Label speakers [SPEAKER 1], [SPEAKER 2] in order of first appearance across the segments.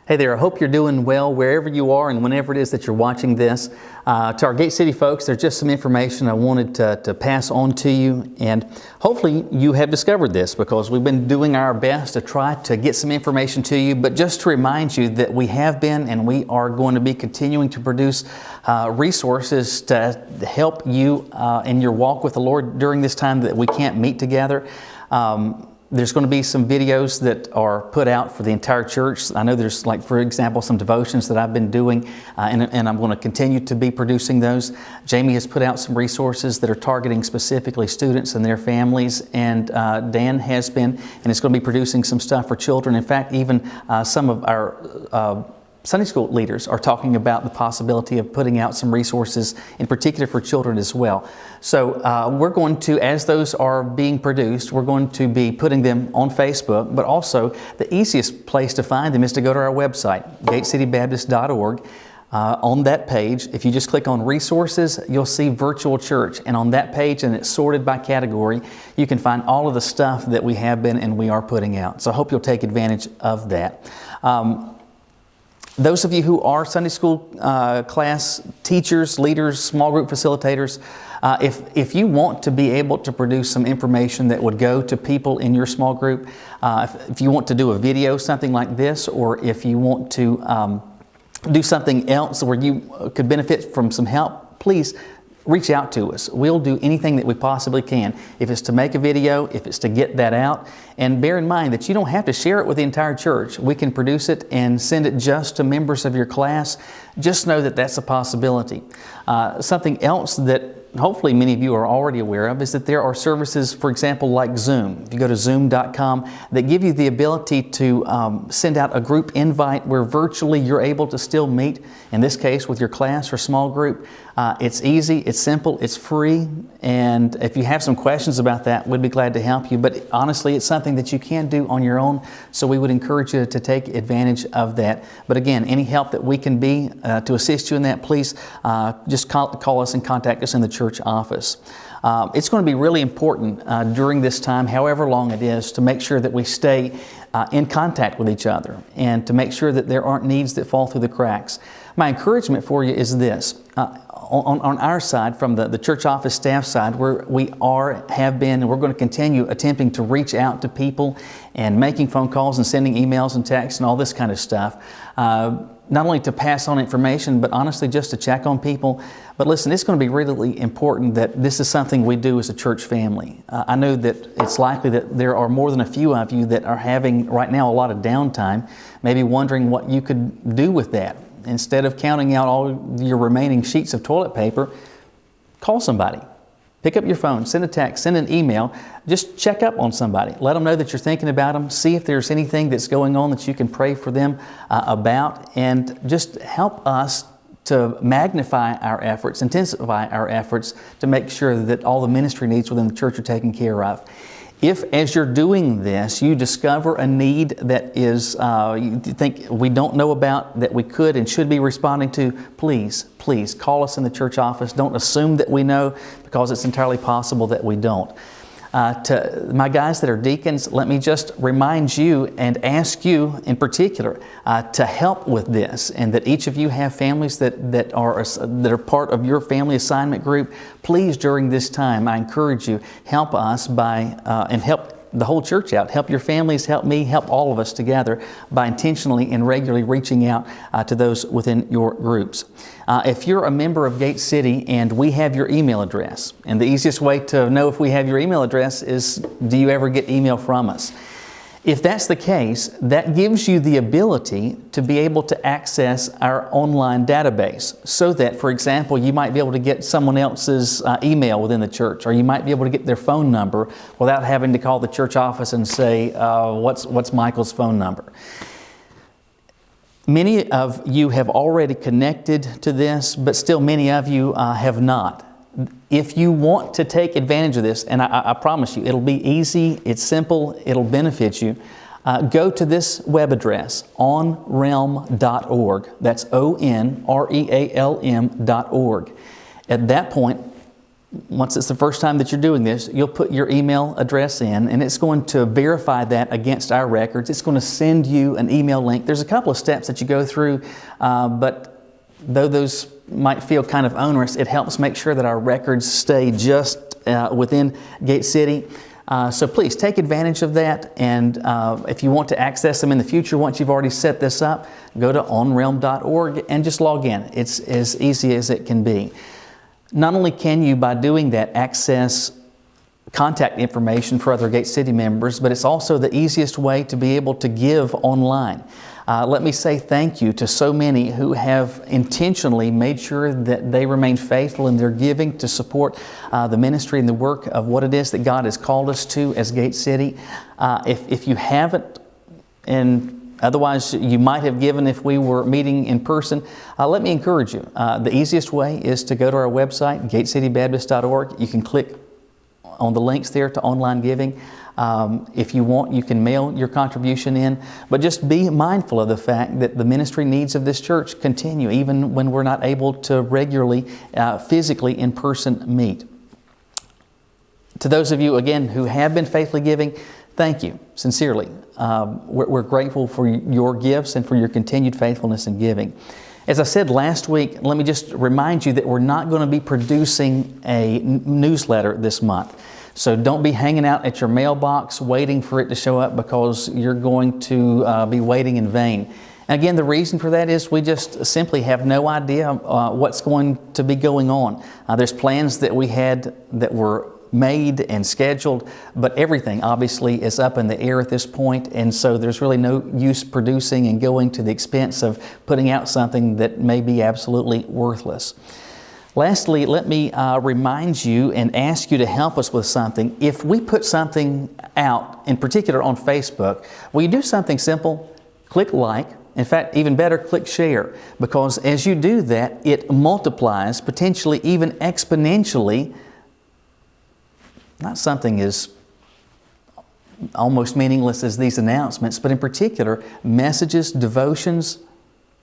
[SPEAKER 1] Hey there, I hope you're doing well wherever you are and whenever it is that you're watching this. To our Gate City folks, there's just some information I wanted to pass on to you, and hopefully you have discovered this because we've been doing our best to try to get some information to you, but just to remind you that we have been and we are going to be continuing to produce resources to help you in your walk with the Lord during this time that we can't meet together. There's going to be some videos that are put out for the entire church. I know there's, like, for example, some devotions that I've been doing, and I'm going to continue to be producing those. Jamie has put out some resources that are targeting specifically students and their families, and Dan has been, and it's going to be producing some stuff for children. In fact, even some of our Sunday school leaders are talking about the possibility of putting out some resources, in particular for children as well. So we're going to, as those are being produced, we're going to be putting them on Facebook, but also the easiest place to find them is to go to our website, gatecitybaptist.org. On that page, if you just click on resources, you'll see virtual church. And on that page, and it's sorted by category, you can find all of the stuff that we have been and we are putting out. So I hope you'll take advantage of that. Those of you who are Sunday school class teachers, leaders, small group facilitators, if you want to be able to produce some information that would go to people in your small group, if you want to do a video, something like this, or if you want to do something else where you could benefit from some help, please reach out to us. We'll do anything that we possibly can. If it's to make a video, if it's to get that out. And bear in mind that you don't have to share it with the entire church. We can produce it and send it just to members of your class. Just know that that's a possibility. Something else that hopefully many of you are already aware of is that there are services, for example, like Zoom. If you go to zoom.com, that give you the ability to send out a group invite where virtually you're able to still meet, in this case with your class or small group. It's easy, it's simple, it's free, and if you have some questions about that, we'd be glad to help you. But honestly, it's something that you can do on your own, so we would encourage you to take advantage of that. But again, any help that we can be to assist you in that, please just call us and contact us in the church office. It's going to be really important during this time, however long it is, to make sure that we stay in contact with each other and to make sure that there aren't needs that fall through the cracks. My encouragement for you is this. On our side, from the church office staff side, we have been, and we're going to continue attempting to reach out to people and making phone calls and sending emails and texts and all this kind of stuff. Not only to pass on information, but honestly just to check on people. But listen, it's going to be really important that this is something we do as a church family. I know that it's likely that there are more than a few of you that are having right now a lot of downtime, maybe wondering what you could do with that. Instead of counting out all your remaining sheets of toilet paper, call somebody. Pick up your phone, send a text, send an email. Just check up on somebody. Let them know that you're thinking about them. See if there's anything that's going on that you can pray for them about. And just help us to magnify our efforts, intensify our efforts to make sure that all the ministry needs within the church are taken care of. If, as you're doing this, you discover a need that is you think we don't know about, that we could and should be responding to, please call us in the church office. Don't assume that we know, because it's entirely possible that we don't. To my guys that are deacons, let me just remind you and ask you in particular to help with this, and that each of you have families that are part of your family assignment group. Please, during this time, I encourage you, help us by and help the whole church out. Help your families, help me, help all of us together by intentionally and regularly reaching out to those within your groups. If you're a member of Gate City and we have your email address, and the easiest way to know if we have your email address is, do you ever get email from us? If that's the case, that gives you the ability to be able to access our online database, so that, for example, you might be able to get someone else's email within the church, or you might be able to get their phone number without having to call the church office and say, what's Michael's phone number? Many of you have already connected to this, but still many of you have not. If you want to take advantage of this, and I promise you, it'll be easy, it's simple, it'll benefit you, go to this web address, onrealm.org. That's ONREALM.org. At that point, once it's the first time that you're doing this, you'll put your email address in, and it's going to verify that against our records. It's going to send you an email link. There's a couple of steps that you go through, but though those might feel kind of onerous, it helps make sure that our records stay just within Gate City. So please take advantage of that, and if you want to access them in the future, once you've already set this up, go to onrealm.org and just log in. It's as easy as it can be. Not only can you, by doing that, access contact information for other Gate City members, but it's also the easiest way to be able to give online. Let me say thank you to so many who have intentionally made sure that they remain faithful in their giving to support the ministry and the work of what it is that God has called us to as Gate City. If you haven't, and otherwise you might have given if we were meeting in person, let me encourage you. The easiest way is to go to our website, gatecitybaptist.org. You can click on the links there to online giving. If you want, you can mail your contribution in, but just be mindful of the fact that the ministry needs of this church continue even when we're not able to regularly, physically in person meet. To those of you, again, who have been faithfully giving, thank you, sincerely. We're grateful for your gifts and for your continued faithfulness in giving. As I said last week, let me just remind you that we're not going to be producing a newsletter this month. So don't be hanging out at your mailbox waiting for it to show up, because you're going to be waiting in vain. And again, the reason for that is we just simply have no idea what's going to be going on. There's plans that we had that were made and scheduled, but everything obviously is up in the air at this point, and so there's really no use producing and going to the expense of putting out something that may be absolutely worthless. Lastly, let me remind you and ask you to help us with something. If we put something out, in particular on Facebook, will you do something simple? Click like. In fact, even better, click share, because as you do that, it multiplies, potentially even exponentially. Not something as almost meaningless as these announcements, but in particular, messages, devotions,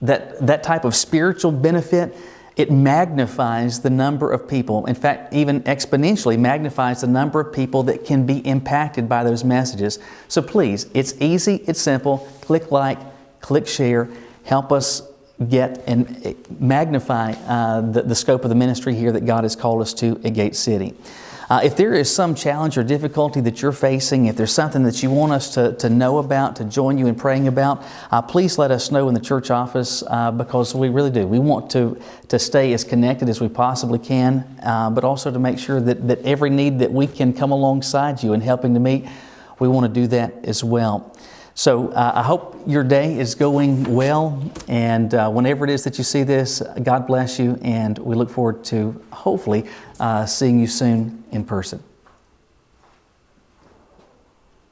[SPEAKER 1] that type of spiritual benefit, it magnifies the number of people. In fact, even exponentially magnifies the number of people that can be impacted by those messages. So please, it's easy, it's simple. Click like, click share. Help us get and magnify the scope of the ministry here that God has called us to at Gate City. If there is some challenge or difficulty that you're facing, if there's something that you want us to know about, to join you in praying about, please let us know in the church office, because we really do. We want to stay as connected as we possibly can, but also to make sure that every need that we can come alongside you in helping to meet, we want to do that as well. So I hope your day is going well, and whenever it is that you see this, God bless you, and we look forward to hopefully seeing you soon in person.